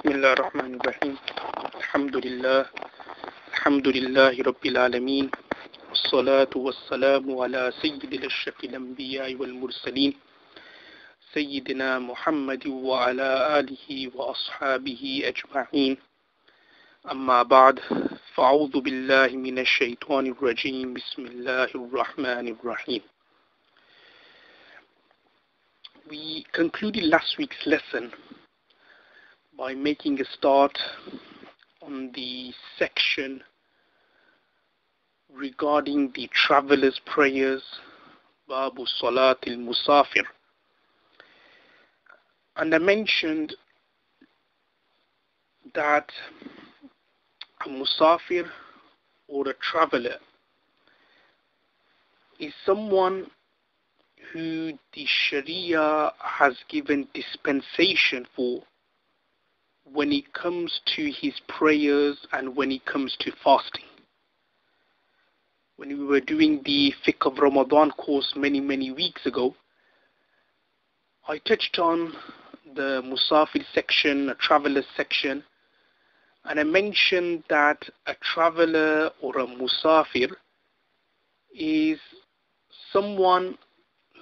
بسم الله الرحمن الرحيم الحمد لله رب العالمين والصلاة والسلام على سيد الأشرف الأنبياء والمرسلين سيدنا محمد وعلى آله وأصحابه أجمعين أما بعد فأعوذ بالله من الشيطان الرجيم بسم الله الرحمن الرحيم. We concluded last week's lesson by making a start on the section regarding the traveler's prayers, Babu Salat al-Musafir. And I mentioned that a Musafir or a traveler is someone who the Sharia has given dispensation for when it comes to his prayers and when it comes to fasting. When we were doing the Fiqh of Ramadan course many weeks ago, I touched on the Musafir section, a traveler section, and I mentioned that a traveler or a Musafir is someone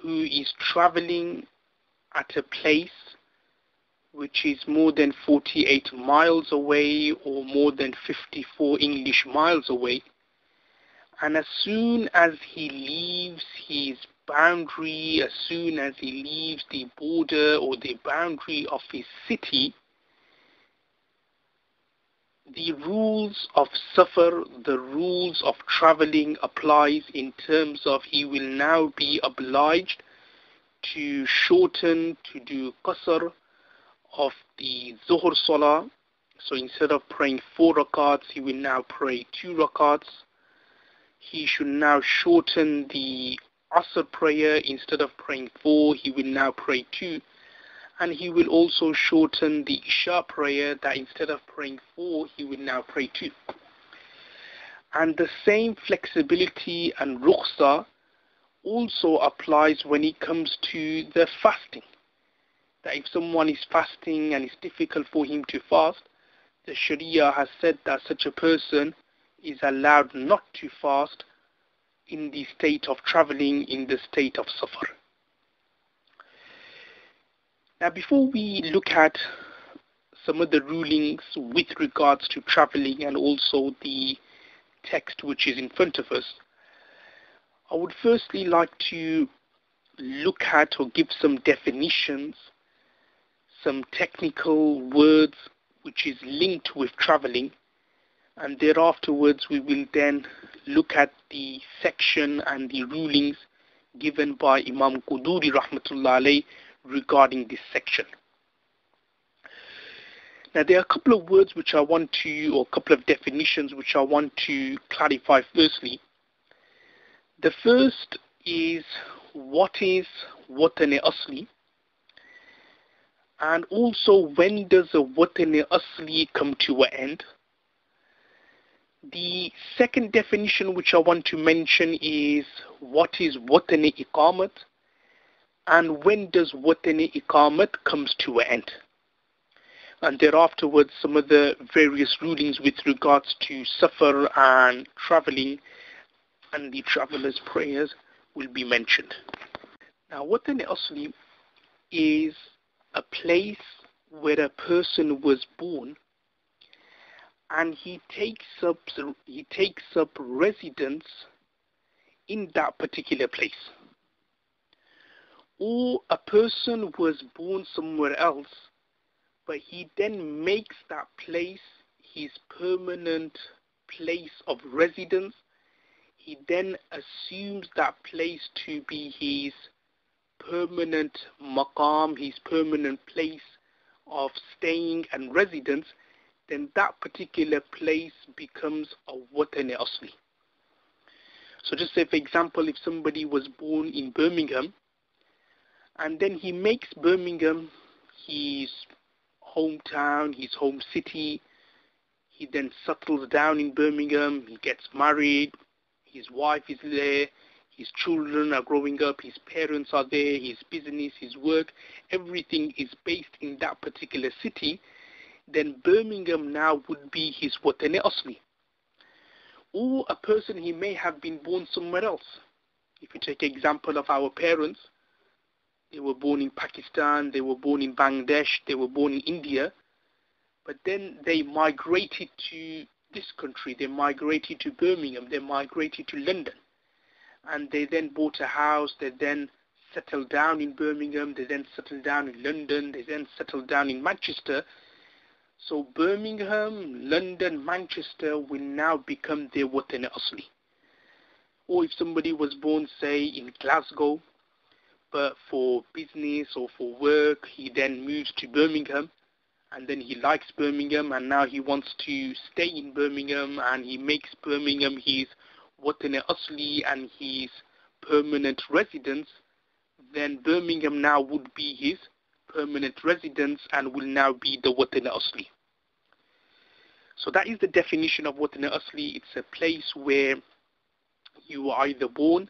who is traveling at a place which is more than 48 miles away or more than 54 English miles away, and as soon as he leaves his boundary, as soon as he leaves the border or the boundary of his city, the rules of safar, the rules of traveling applies in terms of he will now be obliged to shorten, to do qasr of the Zuhr Salah. So instead of praying 4 rakats, he will now pray 2 rakats. He should now shorten the Asr prayer. Instead of praying 4, he will now pray 2. And he will also shorten the Isha prayer, that instead of praying 4, he will now pray 2. And the same flexibility and rukhsa also applies when it comes to the fasting. That if someone is fasting and it's difficult for him to fast, the Sharia has said that such a person is allowed not to fast in the state of traveling, in the state of safar. Now, before we look at some of the rulings with regards to traveling and also the text which is in front of us, I would firstly like to look at or give some definitions, some technical words which is linked with traveling, and thereafterwards we will then look at the section and the rulings given by Imam Quduuri Rahmatullah alayh regarding this section. Now, there are a couple of words which I want to, or a couple of definitions which I want to clarify firstly. The first is, what is Watan Asli? And also, when does a Watan Asli come to an end? The second definition which I want to mention is, what is Watan Iqamat? And when does Watan Iqamat comes to an end? And thereafterwards, some of the various rulings with regards to safar and traveling and the traveler's prayers will be mentioned. Now, Watan Asli is a place where a person was born and he takes up residence in that particular place. Or a person was born somewhere else, but he then makes that place his permanent place of residence. He then assumes that place to be his permanent maqam, his permanent place of staying and residence, then that particular place becomes a Watan Asli. So just say, for example, if somebody was born in Birmingham, and then he makes Birmingham his hometown, his home city, he then settles down in Birmingham, he gets married, his wife is there, his children are growing up, his parents are there, his business, his work, everything is based in that particular city. then Birmingham now would be his Watan Asli. Or a person, he may have been born somewhere else. If you take example of our parents, they were born in Pakistan, they were born in Bangladesh, they were born in India, but then they migrated to this country, they migrated to Birmingham, they migrated to London, and they then bought a house, they then settled down in Birmingham, they then settled down in London, they then settled down in Manchester. So Birmingham, London, Manchester will now become their Watan Asli. Or if somebody was born, say, in Glasgow, but for business or for work, he then moves to Birmingham, and then he likes Birmingham, and now he wants to stay in Birmingham, and he makes Birmingham his Watan Asli and his permanent residence, then Birmingham now would be his permanent residence and will now be the Watan Asli. So that is the definition of Watan Asli. It's a place where you are either born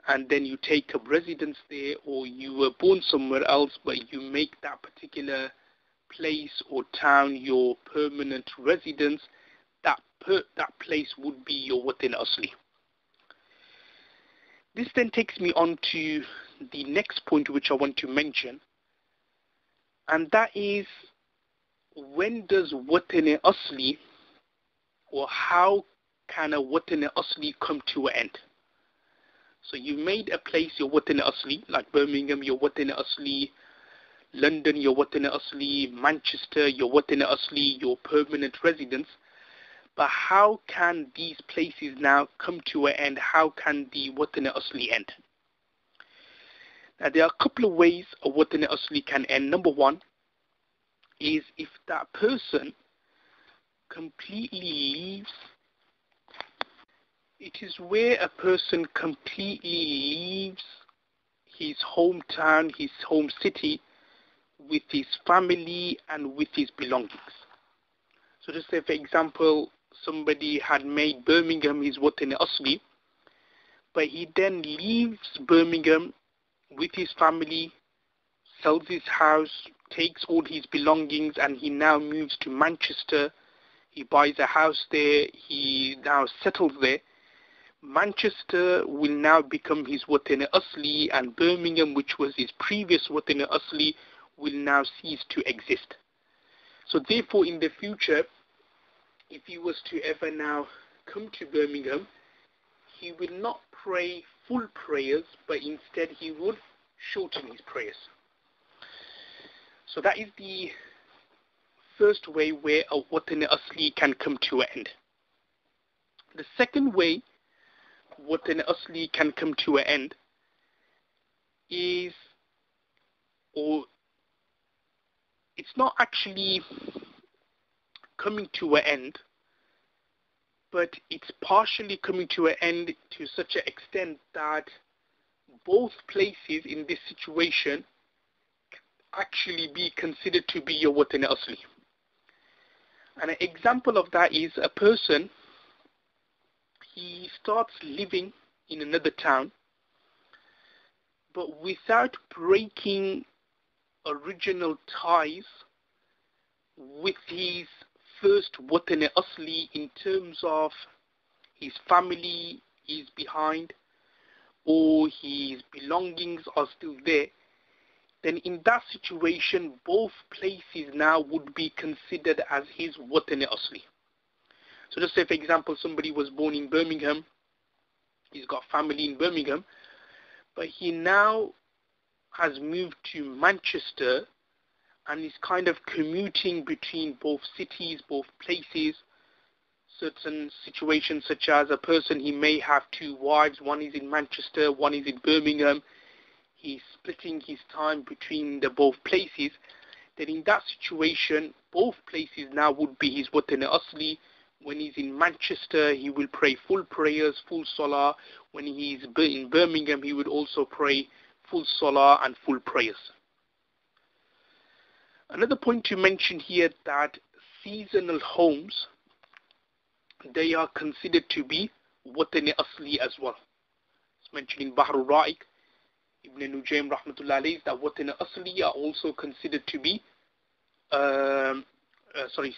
and then you take up residence there, or you were born somewhere else but you make that particular place or town your permanent residence. That place would be your Watan Asli. This then takes me on to the next point which I want to mention, and that is, when does Watan Asli, or how can a Watan Asli come to an end? So you made a place your Watan Asli, like Birmingham your Watan Asli, London your Watan Asli, Manchester your Watan Asli, your permanent residence. But how can these places now come to an end? How can the Watan Asli end? Now there are a couple of ways a Watan Asli can end. Number one is if that person completely leaves. It is where a person completely leaves his hometown, his home city, with his family and with his belongings. So just say, for example, somebody had made Birmingham his Watan Asli, but he then leaves Birmingham with his family, sells his house, takes all his belongings, and he now moves to Manchester. He buys a house there, he now settles there. Manchester will now become his Watan Asli, and Birmingham, which was his previous Watan Asli, will now cease to exist. So therefore, in the future, if he was to ever now come to Birmingham, he will not pray full prayers, but instead he would shorten his prayers. So that is the first way where a Watan Asli can come to an end. The second way Watan Asli can come to an end is, or it's not actually coming to an end, but it's partially coming to an end to such an extent that both places in this situation actually be considered to be your Watan Asli. And an example of that is a person, he starts living in another town, but without breaking original ties with his first Watan Asli in terms of his family is behind or his belongings are still there, then in that situation both places now would be considered as his Watan Asli. So just say, for example, somebody was born in Birmingham, he's got family in Birmingham, but he now has moved to Manchester and is kind of commuting between both cities, both places. Certain situations such as a person, he may have two wives, one is in Manchester, one is in Birmingham. He's splitting his time between the both places. Then in that situation, both places now would be his Watan Asli. When he's in Manchester, he will pray full prayers, full salah. When he's in Birmingham, he would also pray full salah and full prayers. Another point to mention here, that seasonal homes, they are considered to be Watan Asli as well. It's mentioned in Bahr al-Ra'iq, Ibn Nujaym rahmatullah alayhi, that Watan Asli are also considered to be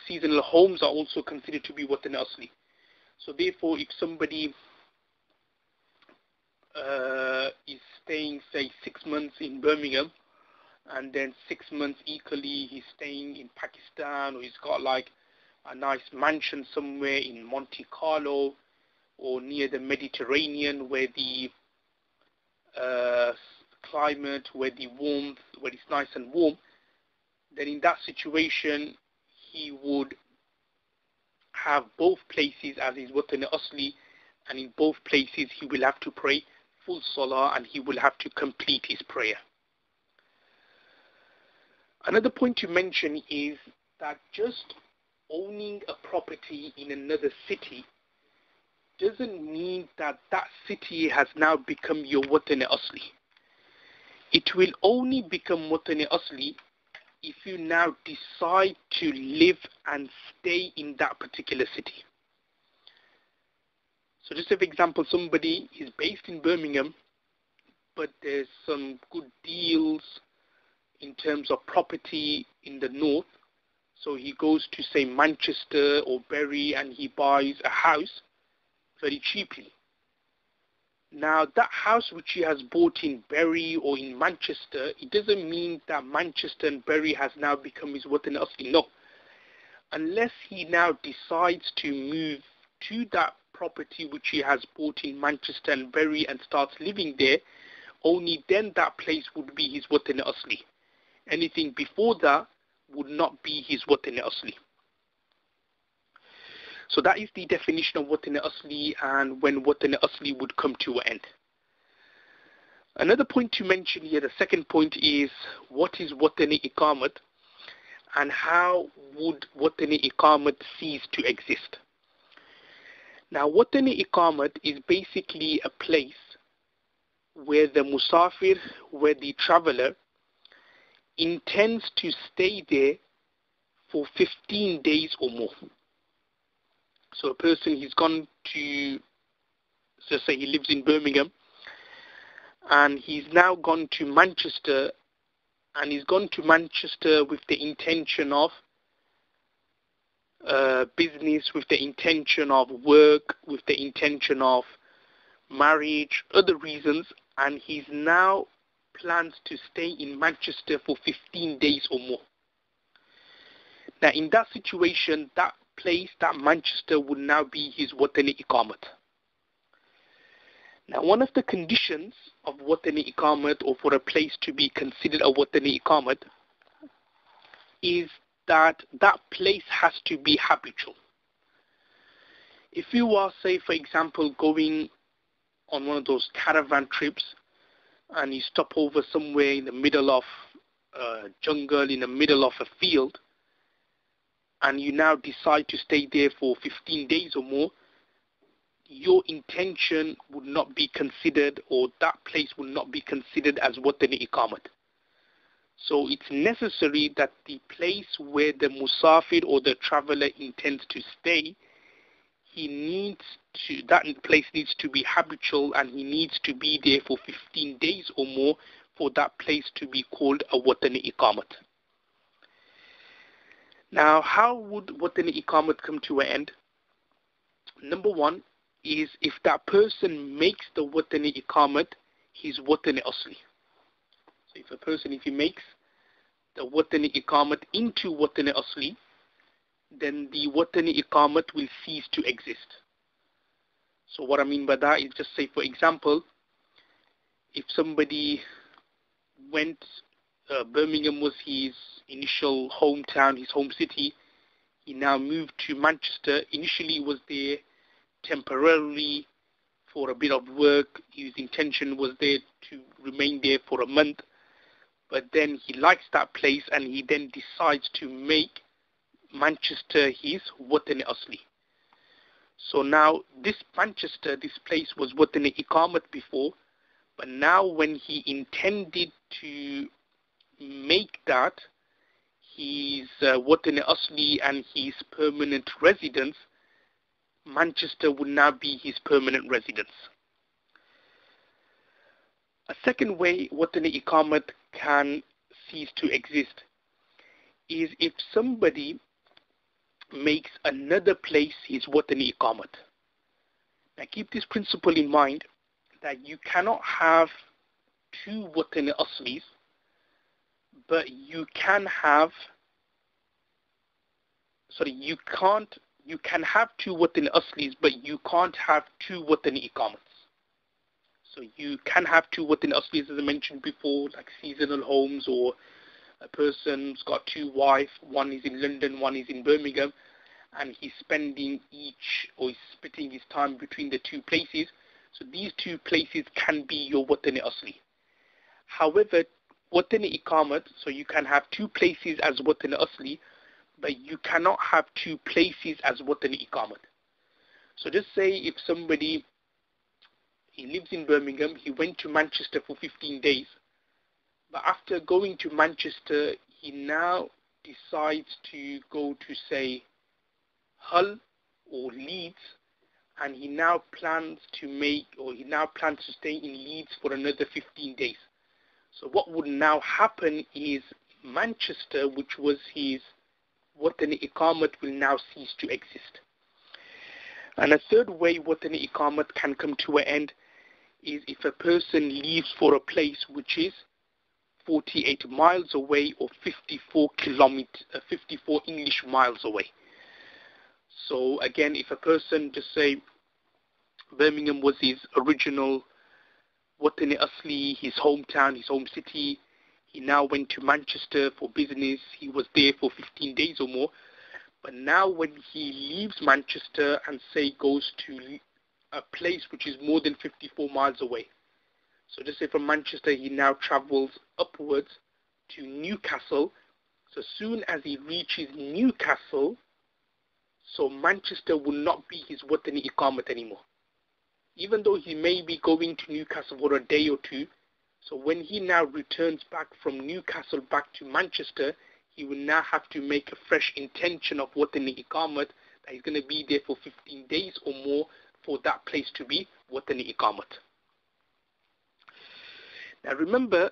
seasonal homes are also considered to be Watan Asli. So therefore, if somebody is staying, say, 6 months in Birmingham, and then 6 months equally he's staying in Pakistan, or he's got like a nice mansion somewhere in Monte Carlo or near the Mediterranean, where the climate, where the warmth, where it's nice and warm, then in that situation he would have both places as his Watan Asli, and in both places he will have to pray full salah and he will have to complete his prayer. Another point to mention is that just owning a property in another city doesn't mean that that city has now become your Watan Asli. It will only become Watan Asli if you now decide to live and stay in that particular city. So just for example, somebody is based in Birmingham, but there's some good deals in terms of property in the north. So he goes to, say, Manchester or Bury, and he buys a house very cheaply. Now, that house which he has bought in Bury or in Manchester, it doesn't mean that Manchester and Bury has now become his Watan Asli. No. Unless he now decides to move to that property which he has bought in Manchester and Bury and starts living there, only then that place would be his Watan Asli. Anything before that would not be his Watan Asli. So that is the definition of Watan Asli and when Watan Asli would come to an end. Another point to mention here, the second point, is what is Watan Iqamat and how would Watan Iqamat cease to exist. Now, Watan Iqamat is basically a place where the musafir, where the traveler, intends to stay there for 15 days or more. So a person, he's gone to, so say he lives in Birmingham, and he's now gone to Manchester, and he's gone to Manchester with the intention of business, with the intention of work, with the intention of marriage, other reasons, and he's now plans to stay in Manchester for 15 days or more. Now, in that situation, that place, that Manchester, would now be his Watan Iqamat. Now, one of the conditions of Watan Iqamat, or for a place to be considered a Watan Iqamat, is that that place has to be habitual. If you are, say, for example, going on one of those caravan trips and you stop over somewhere in the middle of a jungle, in the middle of a field, and you now decide to stay there for 15 days or more, your intention would not be considered, or that place would not be considered as Watan Iqamat. So it's necessary that the place where the musafir or the traveler intends to stay, that place needs to be habitual, and he needs to be there for 15 days or more for that place to be called a Watan Iqamat. Now, how would Watan Iqamat come to an end? Number one is if that person makes the Watan Iqamat his Watan Asli. So if a person, if he makes the Watan Iqamat into Watan Asli, then the Watan Iqamat will cease to exist. So what I mean by that is, just say, for example, if somebody went, Birmingham was his initial hometown, his home city, he now moved to Manchester. Initially he was there temporarily for a bit of work. His intention was there to remain there for a month, but then he likes that place and he then decides to make Manchester his Watan Asli. So now this Manchester, this place, was Watan Iqamat before, but now when he intended to make that his Watan Asli and his permanent residence, Manchester would now be his permanent residence. A second way Watan Iqamat can cease to exist is if somebody makes another place his watan iqamat. Now keep this principle in mind, that you cannot have two watan aslis, but you can have, you can have two watan aslis, but you can't have two watan iqamats. So you can have two watan aslis, as I mentioned before, like seasonal homes, or a person's got two wives, one is in London, one is in Birmingham, and he's spending he's splitting his time between the two places. So these two places can be your watan asli. However, watan iqamat, so you can have two places as watan asli, but you cannot have two places as watan iqamat. So just say if somebody, he lives in Birmingham, he went to Manchester for 15 days, but after going to Manchester, he now decides to go to, say, Hull or Leeds, and he now plans to stay in Leeds for another 15 days. So what would now happen is Manchester, which was his watan iqamat, will now cease to exist. And a third way watan iqamat can come to an end is if a person leaves for a place which is 48 miles away or 54 English miles away. So again, if a person, just say Birmingham was his original watan asli, his hometown, his home city, he now went to Manchester for business, he was there for 15 days or more, but now when he leaves Manchester and say goes to a place which is more than 54 miles away, so just say from Manchester he now travels upwards to Newcastle, so soon as he reaches Newcastle, so Manchester will not be his watan iqamat anymore. Even though he may be going to Newcastle for a day or two, so when he now returns back from Newcastle back to Manchester, he will now have to make a fresh intention of watan iqamat, that he's going to be there for 15 days or more for that place to be watan iqamat. Now remember,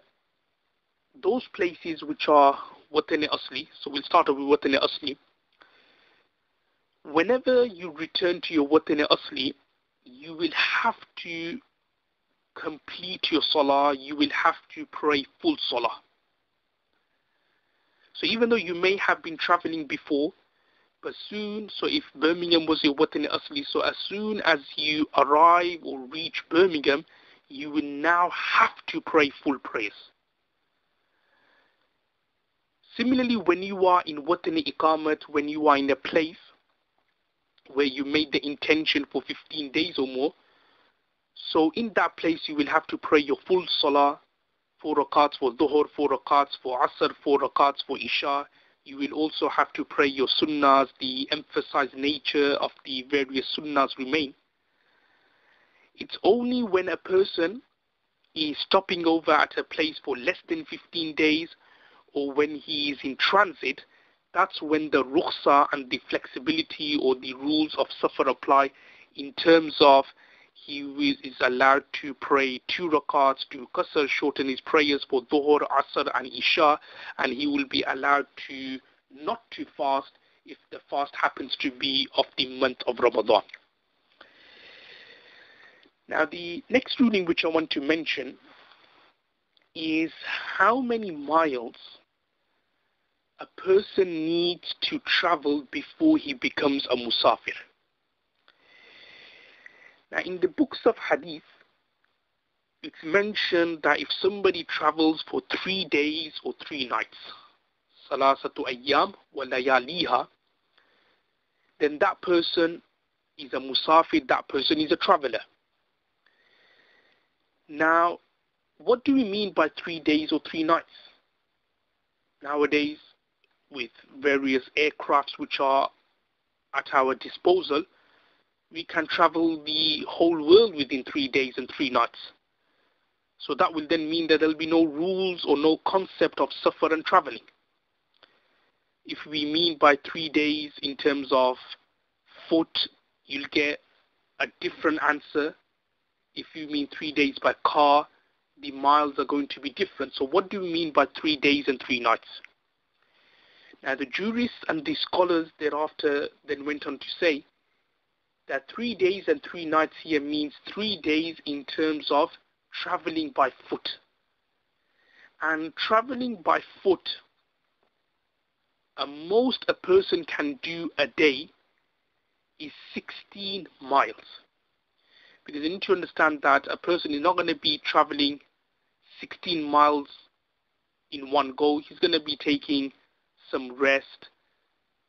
those places which are watan asli, so we'll start off with watan asli. Whenever you return to your watan asli, you will have to complete your salah, you will have to pray full salah. So even though you may have been traveling before, but soon, so if Birmingham was your watan asli, so as soon as you arrive or reach Birmingham, you will now have to pray full prayers. Similarly, when you are in watan iqamat, when you are in a place where you made the intention for 15 days or more, so in that place you will have to pray your full salah, 4 rakats for dhuhr, 4 rakats for asr, 4 rakats for isha. You will also have to pray your sunnahs, the emphasized nature of the various sunnahs remain. It's only when a person is stopping over at a place for less than 15 days, or when he is in transit, that's when the rukhsa and the flexibility or the rules of safar apply, in terms of he is allowed to pray 2 rakats, to qasr, shorten his prayers for dhuhr, asr and isha, and he will be allowed to not to fast if the fast happens to be of the month of Ramadan. Now the next ruling which I want to mention is how many miles a person needs to travel before he becomes a musafir. Now in the books of hadith, it's mentioned that if somebody travels for 3 days or 3 nights, salasatu ayyam wa layaliha, then that person is a musafir, that person is a traveler. Now, what do we mean by 3 days or 3 nights? Nowadays, with various aircrafts which are at our disposal, we can travel the whole world within 3 days and 3 nights. So that will then mean that there will be no rules or no concept of safar and traveling. If we mean by 3 days in terms of foot, you'll get a different answer. If you mean 3 days by car, the miles are going to be different. So what do we mean by 3 days and 3 nights? Now the jurists and the scholars thereafter then went on to say that 3 days and 3 nights here means 3 days in terms of traveling by foot. And traveling by foot, most a person can do a day is 16 miles. Because you need to understand that a person is not going to be traveling 16 miles in one go. He's going to be taking some rest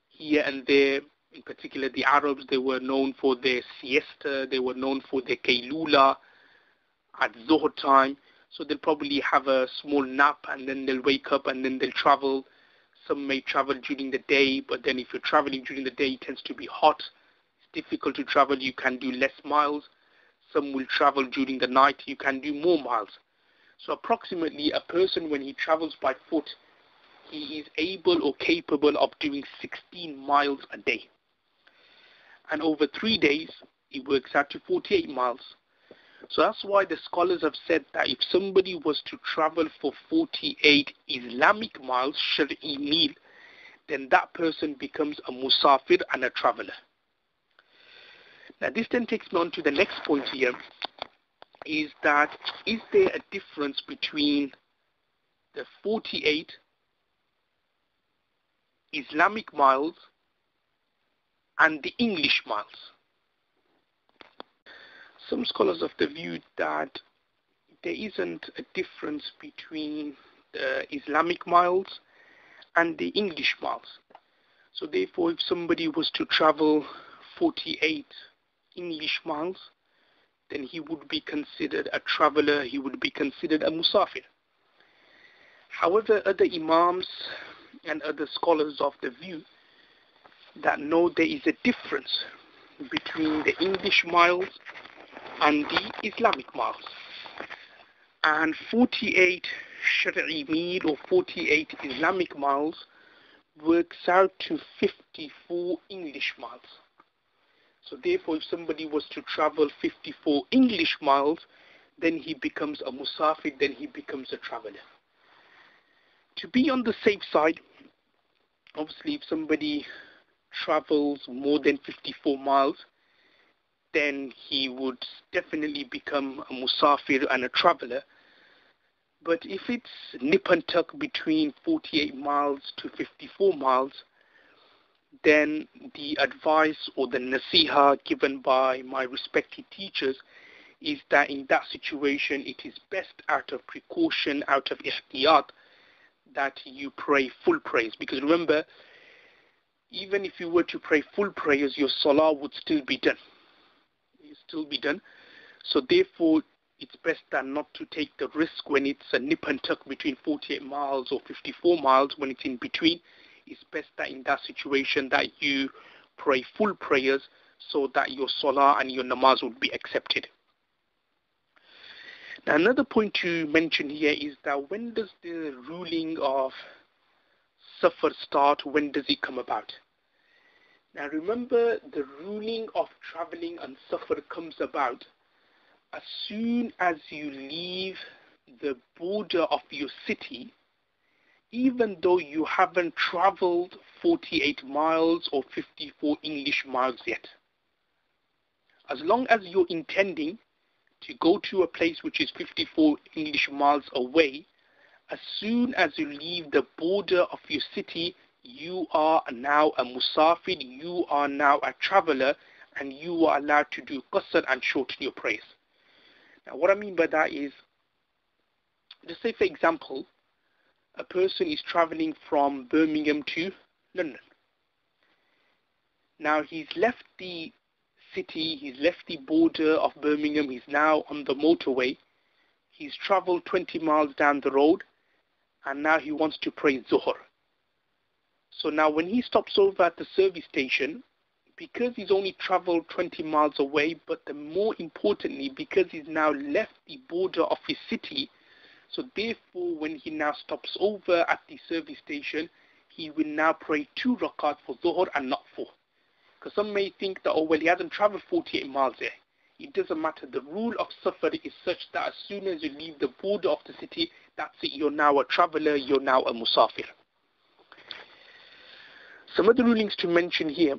here and there. In particular, the Arabs, they were known for their siesta, they were known for their kaylula at Zuhr time. So they'll probably have a small nap and then they'll wake up and then they'll travel. Some may travel during the day, but then if you're traveling during the day, it tends to be hot. It's difficult to travel, you can do less miles. Some will travel during the night, you can do more miles. So approximately a person, when he travels by foot, he is able or capable of doing 16 miles a day. And over 3 days, it works out to 48 miles. So that's why the scholars have said that if somebody was to travel for 48 Islamic miles, Shari'i mil, then that person becomes a musafir and a traveler. Now this then takes me on to the next point here, is that is there a difference between the 48 Islamic miles and the English miles? Some scholars of the view that there isn't a difference between the Islamic miles and the English miles. So therefore, if somebody was to travel 48 English miles, then he would be considered a traveler, he would be considered a musafir. However, other imams and other scholars of the view that know there is a difference between the English miles and the Islamic miles. And 48 Shari'i mil or 48 Islamic miles works out to 54 English miles. So therefore, if somebody was to travel 54 English miles, then he becomes a musafir, then he becomes a traveler. To be on the safe side, obviously if somebody travels more than 54 miles, then he would definitely become a musafir and a traveler. But if it's nip and tuck between 48 miles to 54 miles, then the advice or the nasiha given by my respected teachers is that in that situation it is best out of precaution, out of ihtiyat, that you pray full prayers. Because remember, even if you were to pray full prayers, your salah would still be done. So therefore, it's best than not to take the risk when it's a nip and tuck between 48 miles or 54 miles, when it's in between. It's best that in that situation that you pray full prayers so that your salah and your namaz would be accepted. Now another point to mention here is that when does the ruling of safar start? When does it come about? Now remember, the ruling of traveling on safar comes about as soon as you leave the border of your city, even though you haven't traveled 48 miles or 54 English miles yet. As long as you're intending to go to a place which is 54 English miles away, as soon as you leave the border of your city, you are now a musafir, you are now a traveler, and you are allowed to do qasr and shorten your prayers. Now what I mean by that is, just say for example, a person is traveling from Birmingham to London. Now he's left the city, he's left the border of Birmingham, he's now on the motorway, he's traveled 20 miles down the road, and now he wants to pray Zuhr. So now when he stops over at the service station, because he's only traveled 20 miles away, but more importantly, because he's now left the border of his city, so therefore when he now stops over at the service station, he will now pray 2 rakat for Zuhr and not 4. Because some may think that, oh well, he hasn't traveled 48 miles there. It doesn't matter. The rule of safar is such that as soon as you leave the border of the city, that's it, you're now a traveler, you're now a musafir. Some of the rulings to mention here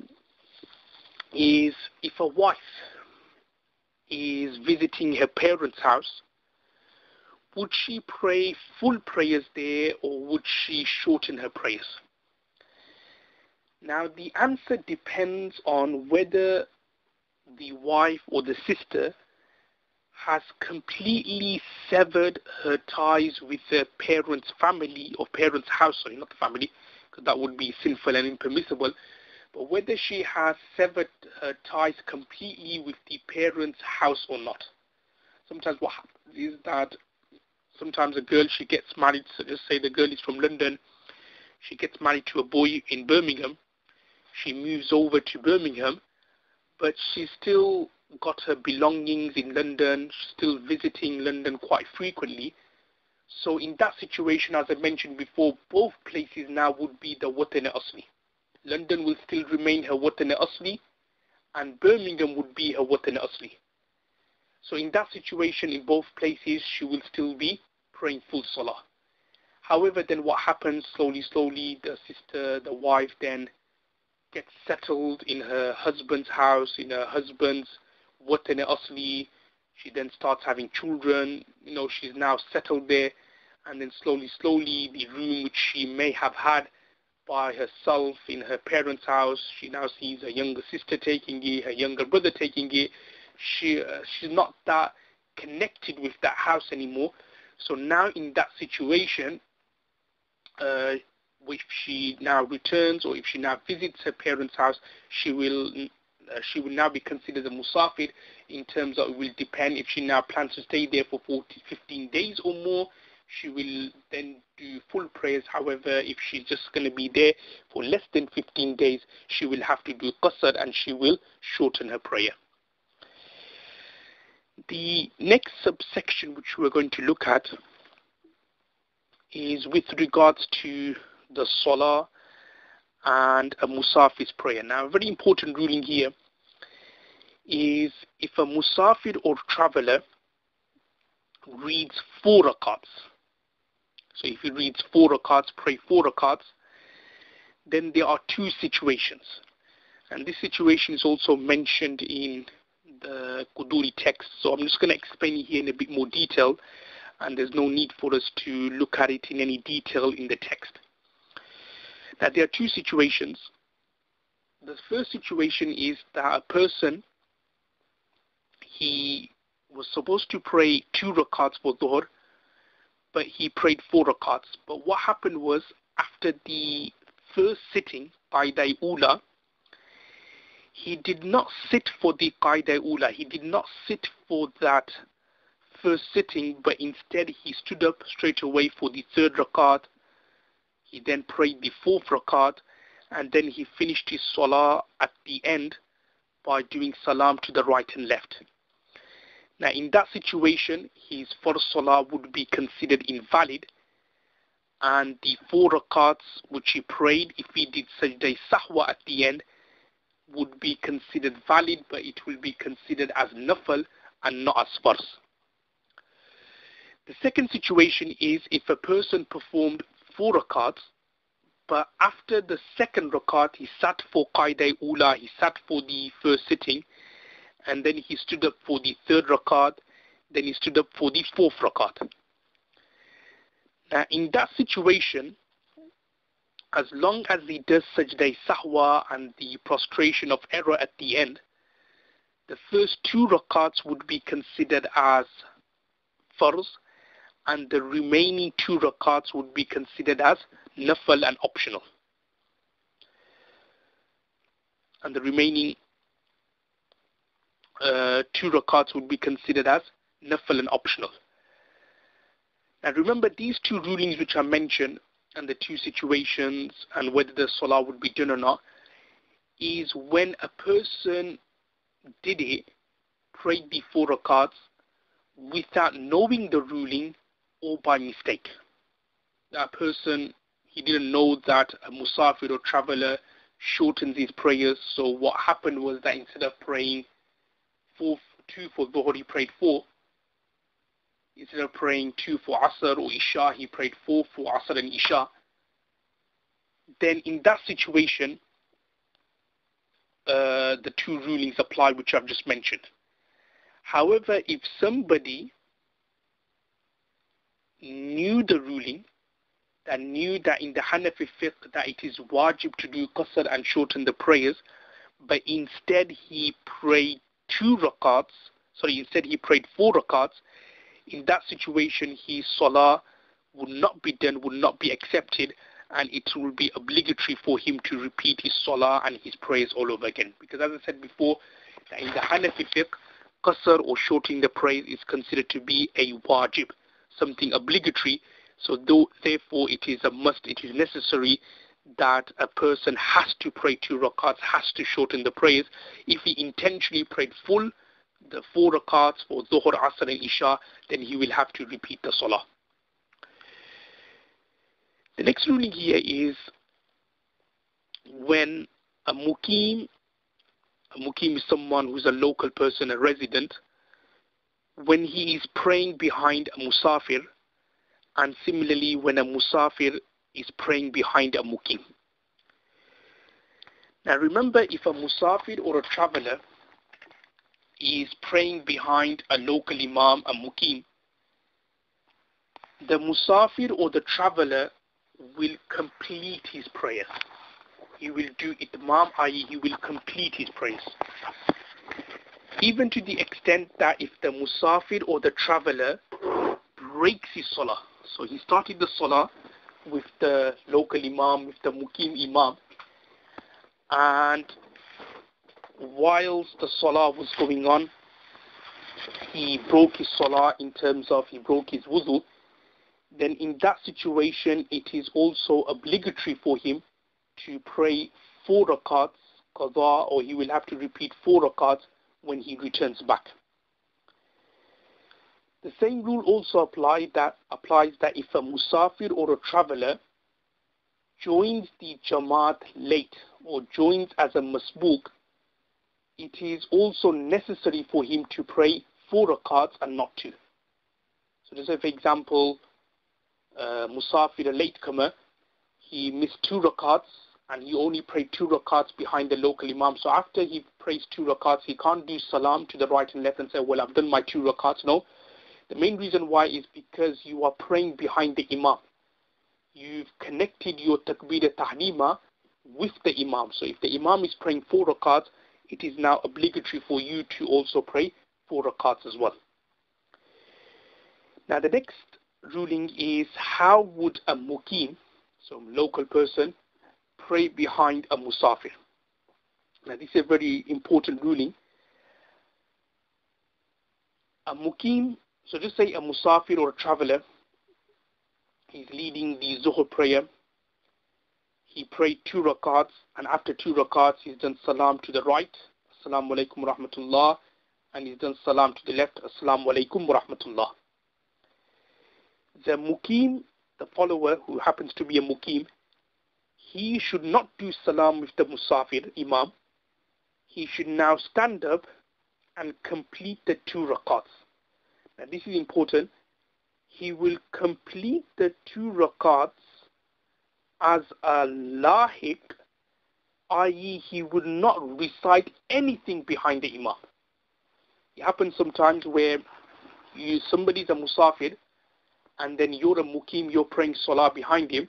is if a wife is visiting her parents' house, would she pray full prayers there or would she shorten her prayers? Now the answer depends on whether the wife or the sister has completely severed her ties with her parents' family or parents' house, sorry, not the family, because that would be sinful and impermissible, but whether she has severed her ties completely with the parents' house or not. Sometimes what happens is that sometimes a girl, she gets married, so just say the girl is from London, she gets married to a boy in Birmingham, she moves over to Birmingham, but she's still got her belongings in London, she's still visiting London quite frequently. So in that situation, as I mentioned before, both places now would be the Watan Asli. London will still remain her Watan Asli, and Birmingham would be her Watan Asli. So in that situation, in both places, she will still be praying full salah. However, then what happens, slowly, the sister, the wife then gets settled in her husband's house, in her husband's Watan Asli. She then starts having children, she's now settled there, and then slowly, the room which she may have had by herself in her parents' house, she now sees her younger sister taking it, her younger brother taking it. She's not that connected with that house anymore. So now in that situation, if she now returns or if she now visits her parents' house, she will now be considered a musafir, in terms of it will depend if she now plans to stay there for 15 days or more. She will then do full prayers. However, if she's just going to be there for less than 15 days, she will have to do qasr and she will shorten her prayer. The next subsection which we're going to look at is with regards to the salah and a musafir's prayer. Now, a very important ruling here is if a musafir or traveler reads 4 rakats. So if he reads 4 rakats, pray 4 rakats, then there are 2 situations. And this situation is also mentioned in the Quduuri text. So I'm just going to explain it here in a bit more detail, and there's no need for us to look at it in any detail in the text. Now there are 2 situations. The first situation is that a person, he was supposed to pray 2 rakats for Dhuhr, but he prayed 4 rakats. But what happened was, after the first sitting, Qaidah Ula, he did not sit for the Qaidah Ula. He did not sit for that first sitting, but instead he stood up straight away for the 3rd rakat. He then prayed the 4th rakat, and then he finished his salah at the end by doing salam to the right and left. Now in that situation, his first salah would be considered invalid, and the 4 rakats which he prayed, if he did sajda sahwa at the end, would be considered valid, but it will be considered as nafal and not as farz. The second situation is if a person performed 4 rakats, but after the 2nd rakat, he sat for Qaidah Ula, he sat for the first sitting, and then he stood up for the 3rd rakat, then he stood up for the 4th rakat. Now in that situation, as long as he does sajda sahwa and the prostration of error at the end, the first 2 rakats would be considered as farz, and the remaining 2 rakats would be considered as nafal and optional. And the remaining 2 rakats would be considered as nafal and optional. Now remember, these 2 rulings which are mentioned, and the 2 situations, and whether the salah would be done or not, is when a person did it, prayed the 4 rakats without knowing the ruling or by mistake. That person, he didn't know that a musafir or traveler shortens his prayers, so what happened was that instead of praying 2 for Dhuhr, he prayed 4. Instead of praying 2 for Asr or Isha, he prayed 4 for Asr and Isha. Then in that situation, the two rulings apply which I've just mentioned. However, if somebody knew the ruling, that knew that in the Hanafi fiqh that it is wajib to do qasr and shorten the prayers, but instead he prayed instead he prayed 4 rakats, in that situation his salah would not be done, would not be accepted, and it will be obligatory for him to repeat his salah and his prayers all over again. Because as I said before, that in the Hanafi fiqh, qasr or shortening the prayers is considered to be a wajib, something obligatory. So therefore it is a must, it is necessary that a person has to pray 2 rakats, has to shorten the prayers. If he intentionally prayed the 4 rakats for Dhuhr, Asr and Isha, then he will have to repeat the salah. The next ruling here is when a muqim is someone who is a local person, a resident, when he is praying behind a musafir, and similarly when a musafir is praying behind a muqim. Now remember, if a musafir or a traveler is praying behind a local imam, a muqim, the musafir or the traveler will complete his prayer. He will do itmam, i.e. he will complete his prayers. Even to the extent that if the musafir or the traveler breaks his salah, so he started the salah with the local imam, with the muqim imam, and whilst the salah was going on, he broke his salah, in terms of he broke his wudu, then in that situation it is also obligatory for him to pray 4 rakats qadha, or he will have to repeat 4 rakats when he returns back. The same rule also applies that if a musafir or a traveler joins the Jamaat late or joins as a masbook, it is also necessary for him to pray 4 rakats and not 2. So just say, for example, musafir, a latecomer, he missed 2 rakats and he only prayed 2 rakats behind the local imam. So after he prays 2 rakats, he can't do salam to the right and left and say, well, I've done my 2 rakats. No. The main reason why is because you are praying behind the imam. You've connected your takbir tahlima with the imam. So if the imam is praying 4 rakats, it is now obligatory for you to also pray 4 rakats as well. Now the next ruling is, how would a muqim, so local person, pray behind a musafir? Now this is a very important ruling. A muqim, so just say a musafir or a traveler, he's leading the Zuhr prayer. He prayed 2 rakats, and after 2 rakats he's done salam to the right, assalamu alaikum wa rahmatullah, and he's done salam to the left, assalamu alaikum wa rahmatullah. The muqim, the follower who happens to be a muqim, he should not do salam with the musafir imam. He should now stand up and complete the 2 rakats. Now this is important. He will complete the 2 rakats as a lahiq, i.e. he will not recite anything behind the imam. It happens sometimes where somebody's a musafir and then you're a muqim, you're praying salah behind him.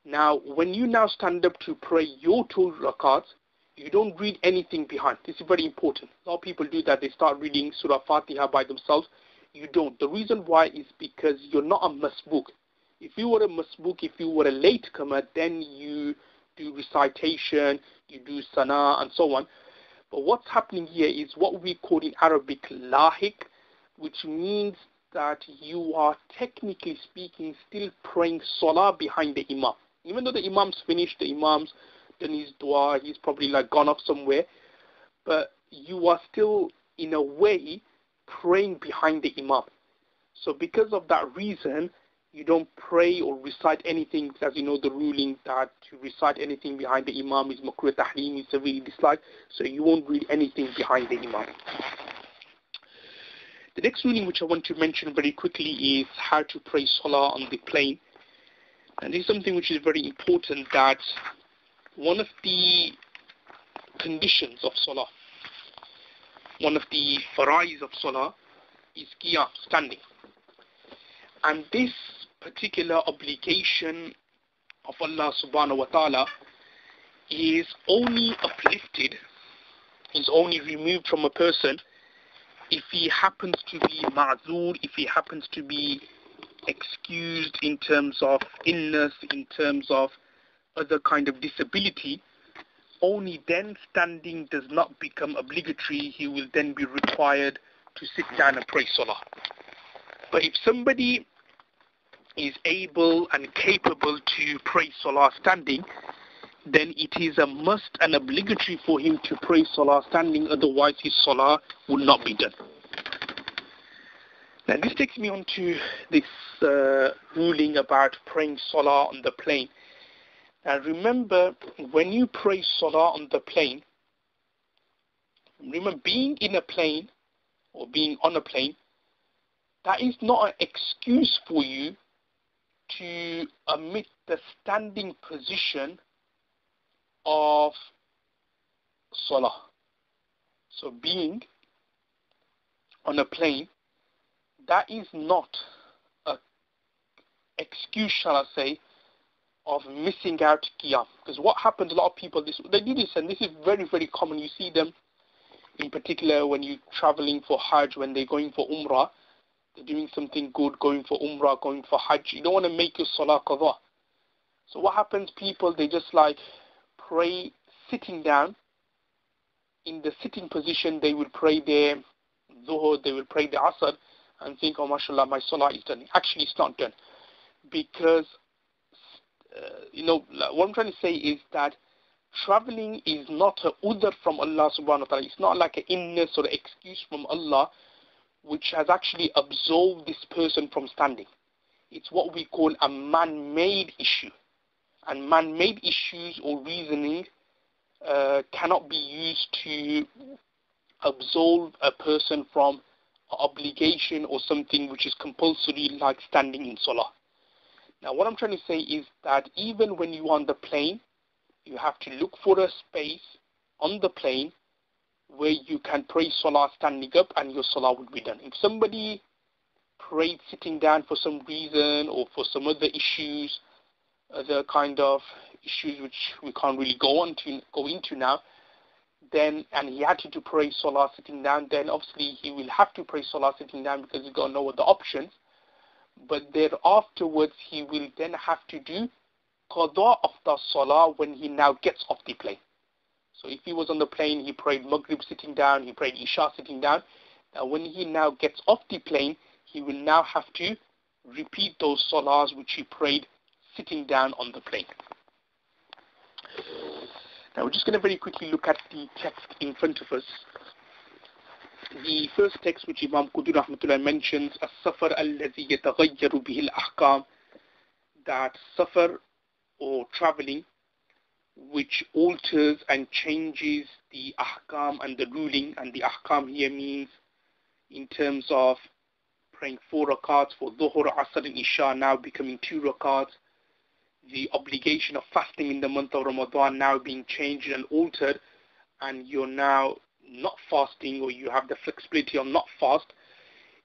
Now when you now stand up to pray your 2 rakats, you don't read anything behind. This is very important. A lot of people do that. They start reading Surah Fatiha by themselves. You don't. The reason why is because you're not a masbook. If you were a masbook, if you were a latecomer, then you do recitation, you do sana and so on. But what's happening here is what we call in Arabic lahiq, which means that you are technically speaking still praying salah behind the imam. Even though the imam's finished, the imam's done his dua, he's probably like gone off somewhere, but you are still in a way praying behind the imam. So because of that reason, you don't pray or recite anything, as you know the ruling that to recite anything behind the imam is makruh tahrim, is severely disliked, so you won't read anything behind the imam. The next ruling which I want to mention very quickly is how to pray salah on the plane. And this is something which is very important, that one of the conditions of salah. One of the farais of salah is qiyam, standing. And this particular obligation of Allah subhanahu wa ta'ala is only uplifted, is only removed from a person if he happens to be ma'zur, if he happens to be excused in terms of illness, in terms of other kind of disability. Only then standing does not become obligatory. He will then be required to sit down and pray salah. But if somebody is able and capable to pray salah standing, then it is a must and obligatory for him to pray salah standing, otherwise his salah would not be done. Now this takes me on to this ruling about praying salah on the plane. Now remember, when you pray salah on the plane, remember, being in a plane or being on a plane, that is not an excuse for you to omit the standing position of salah. So being on a plane, that is not an excuse, shall I say, of missing out qiyam. Because what happens, a lot of people, they do this, and this is very, very common. You see them, in particular, when you're traveling for Hajj, when they're going for Umrah, they're doing something good, going for Umrah, going for Hajj. You don't want to make your salah qadha. So what happens, people, they just like pray sitting down. In the sitting position, they will pray their Zuhur, they will pray the Asr, and think, oh, mashallah, my salah is done. Actually, it's not done. Because, what I'm trying to say is that traveling is not a udhr from Allah subhanahu wa ta'ala. It's not like an illness or an excuse from Allah which has actually absolved this person from standing. It's what we call a man-made issue. And man-made issues or reasoning cannot be used to absolve a person from obligation or something which is compulsory, like standing in salah. Now what I'm trying to say is that even when you are on the plane, you have to look for a space on the plane where you can pray salah standing up, and your salah would be done. If somebody prayed sitting down for some reason or for some other issues, other kind of issues which we can't really go into now, then, and he had to pray salah sitting down, then obviously he will have to pray salah sitting down because he's got no other options. But then afterwards he will then have to do qadha of the salah when he now gets off the plane. So if he was on the plane, he prayed Maghrib sitting down, he prayed Isha sitting down. Now when he now gets off the plane, he will now have to repeat those salahs which he prayed sitting down on the plane. Now we're just going to very quickly look at the text in front of us. The first text which Imam Quduuri rahmatullah mentions, as-safar alladhi yataghayyaru bihi al-ahkam, that safar or traveling which alters and changes the ahkam and the ruling. And the ahkam here means in terms of praying 4 rakats for Dhuhr, Asr and Isha now becoming 2 rakats, the obligation of fasting in the month of Ramadan now being changed and altered, and you're now not fasting, or you have the flexibility of not fast,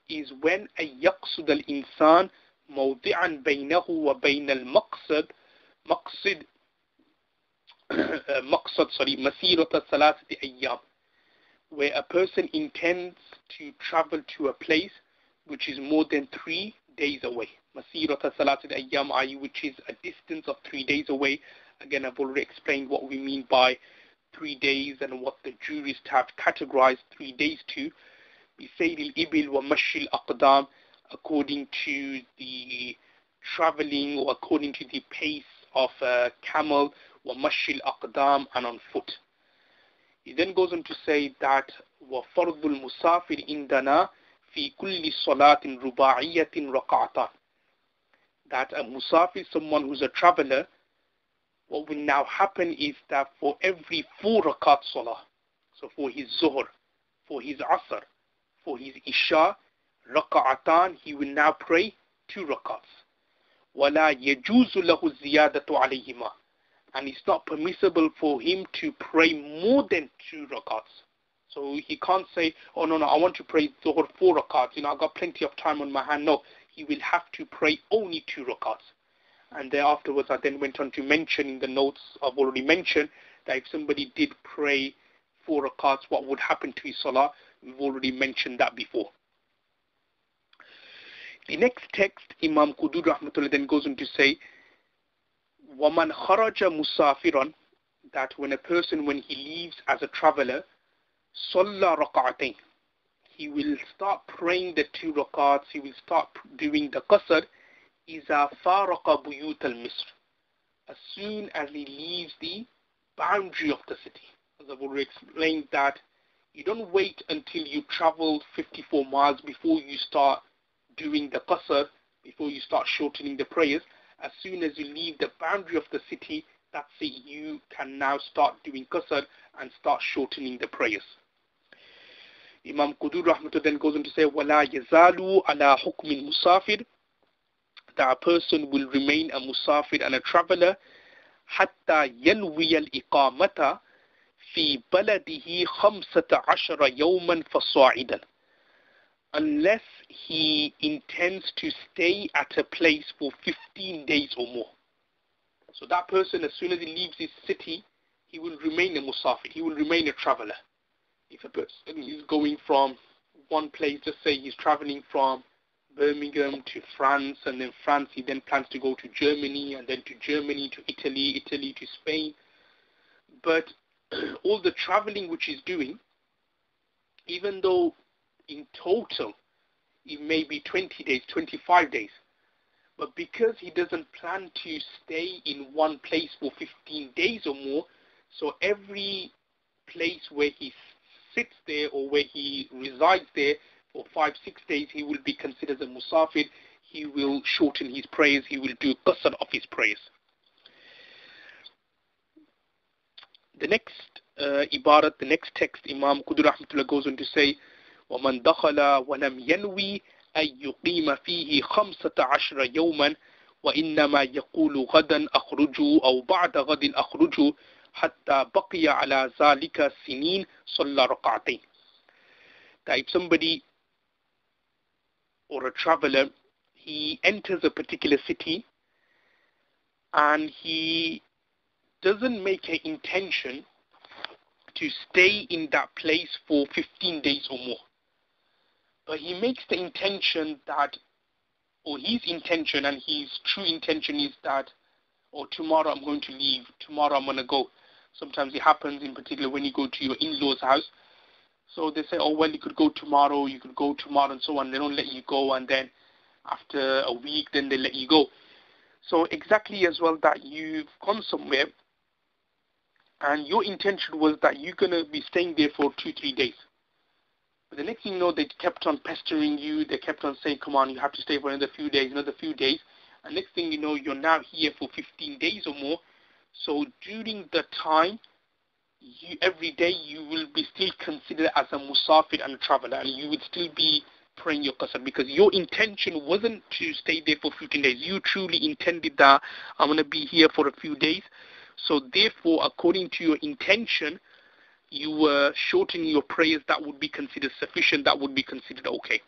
is when a yaqsud al-insan mawdi'an baynahu wa bayna al-maqsad masirata thalathati ayyam, where a person intends to travel to a place which is more than 3 days away. Masirata thalathati ayyam, i.e. which is a distance of 3 days away. Again, I've already explained what we mean by 3 days and what the jurists have categorized 3 days to. بِسَيْرِ الْإِبِلْ وَمَشِّ الْأَقْدَامِ, according to the traveling or according to the pace of a camel, وَمَشِّ الْأَقْدَامِ, and on foot. He then goes on to say that وَفَرْضُ الْمُسَافِرِ إِنْدَنَا فِي كُلِّ صَلَاةٍ رُبَاعِيَّةٍ رَكَعَتَانِ, that a musafir, someone who's a traveler, what will now happen is that for every 4 rakat salah, so for his zuhr, for his asr, for his isha, raka'atan, he will now pray 2 rakats. وَلَا يَجُوزُ لَهُ الزِّيَادَةُ عَلَيْهِمَا, and it's not permissible for him to pray more than 2 rakats. So he can't say, oh no, I want to pray Dhuhr 4 rakats, I've got plenty of time on my hand. No, he will have to pray only 2 rakats. And there afterwards, I then went on to mention in the notes I've already mentioned that if somebody did pray 4 rakats, what would happen to his salah? We've already mentioned that before. The next text, Imam Quduuri Rahmatullah then goes on to say, وَمَنْ خَرَجَ مُسَافِرًا, that when a person, when he leaves as a traveler, صَلَّى رَكَعَتَيْنِ, he will start praying the 2 rakats, he will start doing the qasr, إِذَا فَارَقَ بُيُوتَ الْمِصْرِ, as soon as he leaves the boundary of the city. As I've already explained, that you don't wait until you travel 54 miles before you start doing the qasr, before you start shortening the prayers. As soon as you leave the boundary of the city, that's it, you can now start doing qasr and start shortening the prayers. Imam Quduuri Rahmatullah then goes on to say, وَلَا يَزَالُوا عَلَى حُكْمِ الْمُسَافِرِ, that a person will remain a musafir and a traveler حَتَّى يَنْوِيَ الْإِقَامَةَ فِي بَلَدِهِ 15 يَوْمًا فَصَاعِدًا, unless he intends to stay at a place for 15 days or more. So that person, as soon as he leaves his city, he will remain a musafir, he will remain a traveler. If a person is going from one place, just say he's traveling from Birmingham to France, and then France he then plans to go to Germany, and then to Germany to Italy, Italy to Spain. But all the traveling which he's doing, even though in total it may be 20 days, 25 days, but because he doesn't plan to stay in one place for 15 days or more, so every place where he sits there or where he resides there for 5-6 days, he will be considered a musafir. He will shorten his prayers, he will do qasr of his prayers. The next ibarat, the next text, Imam Quduuri Rahmatullah goes on to say, وَمَنْ دَخَلَ وَلَمْ يَنْوِي أَنْ يُقِيمَ فِيهِ 15 يَوْمًا وَإِنَّمَا يَقُولُ غَدًا أَخْرُجُ أَوْ بَعْدَ غَدٍ أَخْرُجُ حَتَّى بَقِيَ عَلَى ذَلِكَ سِنِينَ صَلَّى رَكَعَتَيْنِ, that if somebody or a traveler, he enters a particular city and he doesn't make an intention to stay in that place for 15 days or more, but he makes the intention that, or his intention and his true intention is that, or tomorrow I'm going to leave, tomorrow I'm going to go. Sometimes it happens, in particular when you go to your in-laws' house. So they say, oh well, you could go tomorrow, and so on. They don't let you go, and then after a week, then they let you go. So exactly as well, that you've gone somewhere and your intention was that you're going to be staying there for 2-3 days. But the next thing you know, they kept on pestering you, they kept on saying, come on, you have to stay for another few days. And next thing you know, you're now here for 15 days or more. So during the time, every day you will be still considered as a musafir and a traveler, and you would still be praying your qasr, because your intention wasn't to stay there for 15 days. You truly intended that I'm going to be here for a few days. So therefore, according to your intention, you were shortening your prayers. That would be considered sufficient. That would be considered okay.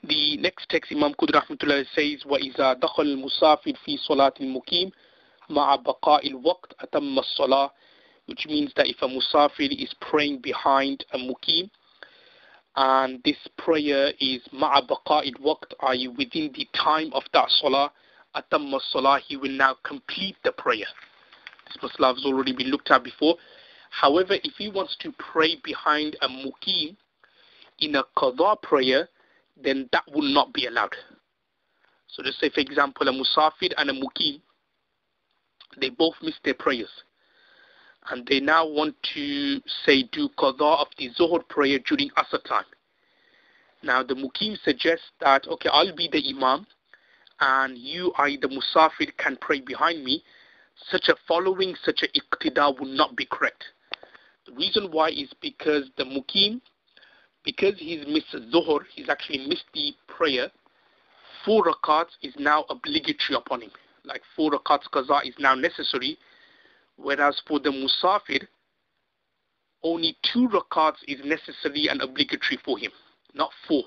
The next text, Imam Quduuri Rahmatullah says, وَإِذَا دَخَلَ الْمُسَافِرْ فِي صَلَاةِ الْمُقِيمِ مَعَ بَقَاءِ الْوَقْتِ أَتَمَّ الصَّلَاةِ, which means that if a musafir is praying behind a muqim, and this prayer is مَعَ بَقَاءِ الْوَقْتِ, i.e. within the time of that salah, أَتَمَّ الصَّلَاةِ, he will now complete the prayer. This masala has already been looked at before. However, if he wants to pray behind a muqim in a qadha prayer, then that will not be allowed. So let's say, for example, a musafir and a muqim, they both missed their prayers, and they now want to say do qadha of the zuhr prayer during asr time. Now the muqim suggests that, okay, I'll be the imam and you, the musafir, can pray behind me. Such a following, such a iqtida would not be correct. The reason why is because the muqim, because he's missed zuhr, he's actually missed the prayer, 4 rakats is now obligatory upon him. like 4 rakats qaza is now necessary, whereas for the musafir, only 2 rakats is necessary and obligatory for him, not 4.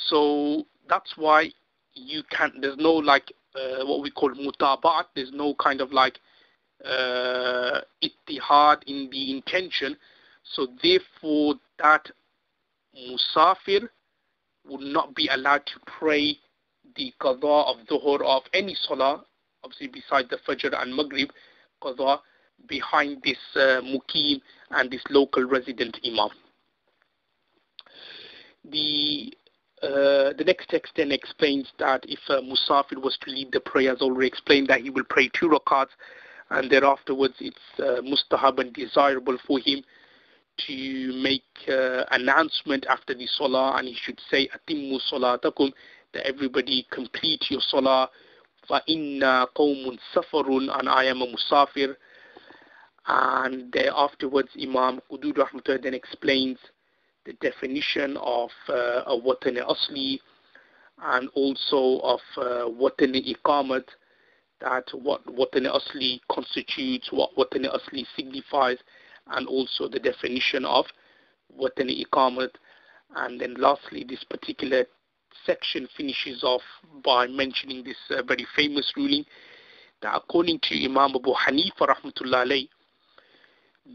So that's why there's no like what we call mutaba'at, there's no kind of like ittihad in the intention. So therefore that musafir would not be allowed to pray the qadha of dhuhr of any salah, obviously besides the fajr and maghrib qadha, behind this muqim and this local resident imam. The next text then explains that if a musafir was to lead the prayer, as already explained, that he will pray 2 rakats, and thereafterwards it's mustahab and desirable for him to make announcement after the salah, and he should say atimmu salatakum, that everybody complete your salah, fa inna qawmun safarun, and I am a musafir. And afterwards Imam Quduuri Lesson then explains the definition of a watan asli and also of watan iqamat, that what watan asli constitutes, what watan asli signifies, and also the definition of watan iqamat. And then lastly, this particular section finishes off by mentioning this very famous ruling that according to Imam Abu Hanifa rahmatullah alayh,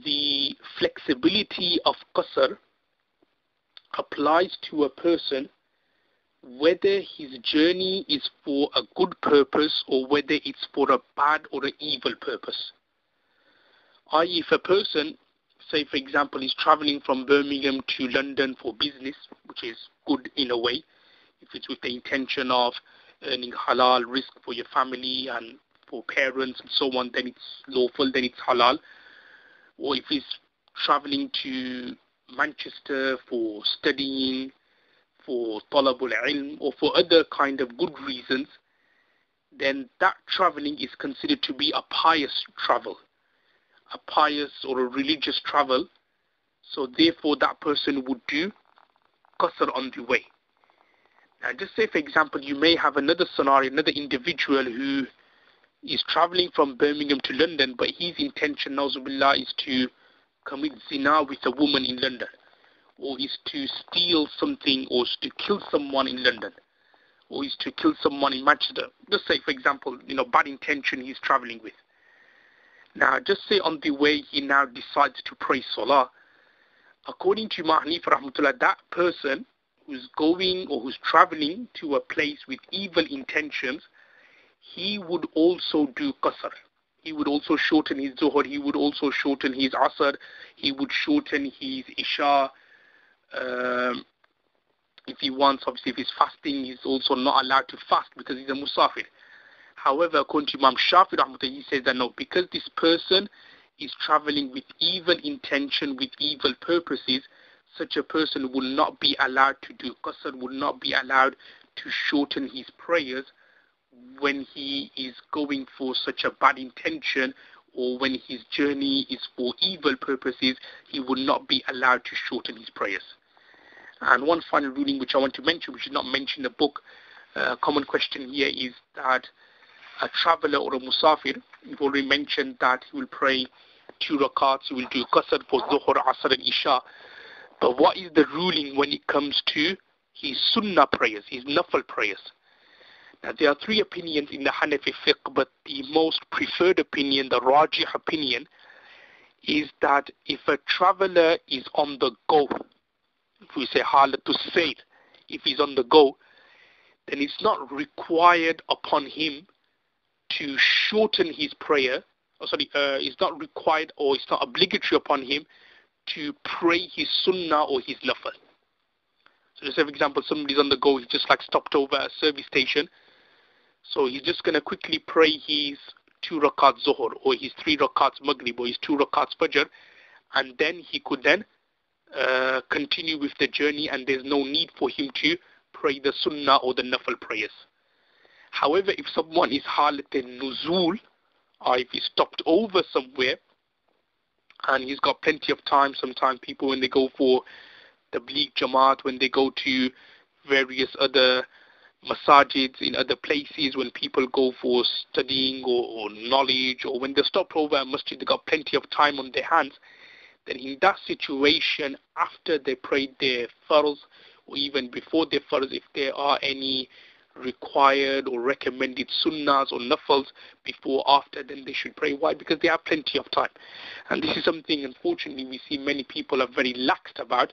the flexibility of qasr applies to a person whether his journey is for a good purpose or whether it's for a bad or an evil purpose. I.e., if a person, say for example, is traveling from Birmingham to London for business, which is good in a way, if it's with the intention of earning halal rizq for your family and for parents and so on, then it's lawful, then it's halal. Or if he's traveling to Manchester for studying, for talabul ilm, or for other kind of good reasons, then that traveling is considered to be a pious travel, a pious or a religious travel. So therefore that person would do qasr on the way. Now just say for example you may have another scenario, another individual who is traveling from Birmingham to London, but his intention, nauzubillah, is to commit zina with a woman in London, or is to steal something, or is to kill someone in London, or is to kill someone in Manchester. Just say for example, bad intention he's traveling with. Now just say on the way he now decides to pray salah. According to Imam Hanifa rahmatullah, that person who's going or who's traveling to a place with evil intentions, he would also do qasr. He would also shorten his zuhr, he would also shorten his asr, he would shorten his isha. If he wants, obviously if he's fasting, he's also not allowed to fast because he's a musafir. However, according to Imam Shafi rahmatullah, he says that no, because this person is traveling with evil intention, with evil purposes, such a person will not be allowed to do qasr, will not be allowed to shorten his prayers when he is going for such a bad intention, or when his journey is for evil purposes, he will not be allowed to shorten his prayers. And one final ruling which I want to mention, which is not mentioned in the book, common question here is that a traveler or a musafir, we've already mentioned that he will pray 2 rakats, he will do qasr for dhuhr, asr and isha. But what is the ruling when it comes to his sunnah prayers, his nafal prayers? Now there are 3 opinions in the Hanafi fiqh, but the most preferred opinion, the rajih opinion, is that if a traveler is on the go, if we say halatul sayr, if he's on the go, then it's not required upon him to shorten his prayer. It's not required or it's not obligatory upon him to pray his sunnah or his nafal. So just say for example somebody's on the go, he's just like stopped over at a service station, so he's just going to quickly pray his 2 rakats zuhr, or his 3 rakats maghrib, or his 2 rakats fajr, and then he could then continue with the journey, and there's no need for him to pray the sunnah or the nafal prayers. However, if someone is halat nuzul, or if he's stopped over somewhere and he's got plenty of time, sometimes people when they go for the Tabligh Jamaat, when they go to various other masajids, in other places, when people go for studying or knowledge, or when they stop over a masjid, they got plenty of time on their hands, then in that situation, after they prayed their farz, or even before their farz, if there are any required or recommended sunnahs or nafals before after, then they should pray. Why? Because they have plenty of time. And this is something, unfortunately, we see many people are very laxed about.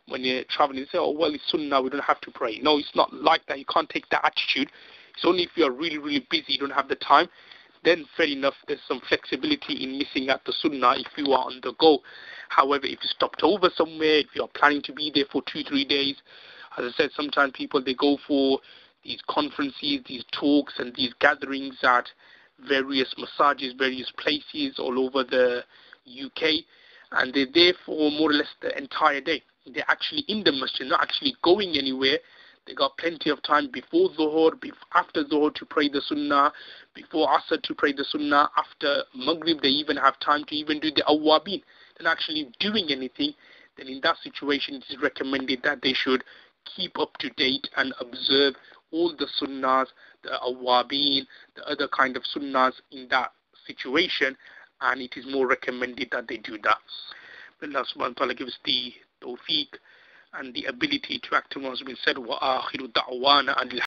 When you're traveling, they say, oh, well, it's sunnah, we don't have to pray. No, it's not like that. You can't take that attitude. It's only if you're really, really busy, you don't have the time, then fair enough, there's some flexibility in missing out the sunnah if you are on the go. However, if you stopped over somewhere, if you're planning to be there for 2-3 days, as I said, sometimes people, they go for these conferences, these talks and these gatherings at various massages, various places all over the UK, and they're there for more or less the entire day. They're actually in the masjid, not actually going anywhere. They got plenty of time before Zuhur, after Zuhur to pray the Sunnah, before Asr to pray the Sunnah, after Maghrib they even have time to even do the Awwabin. They're not actually doing anything. Then in that situation it is recommended that they should keep up to date and observe all the Sunnahs, the Awwabin, the other kind of Sunnahs in that situation, and it is more recommended that they do that. Allah subhanahu wa ta'ala gives the tawfiq and the ability to act on what has been said. Wa akhiru da'wana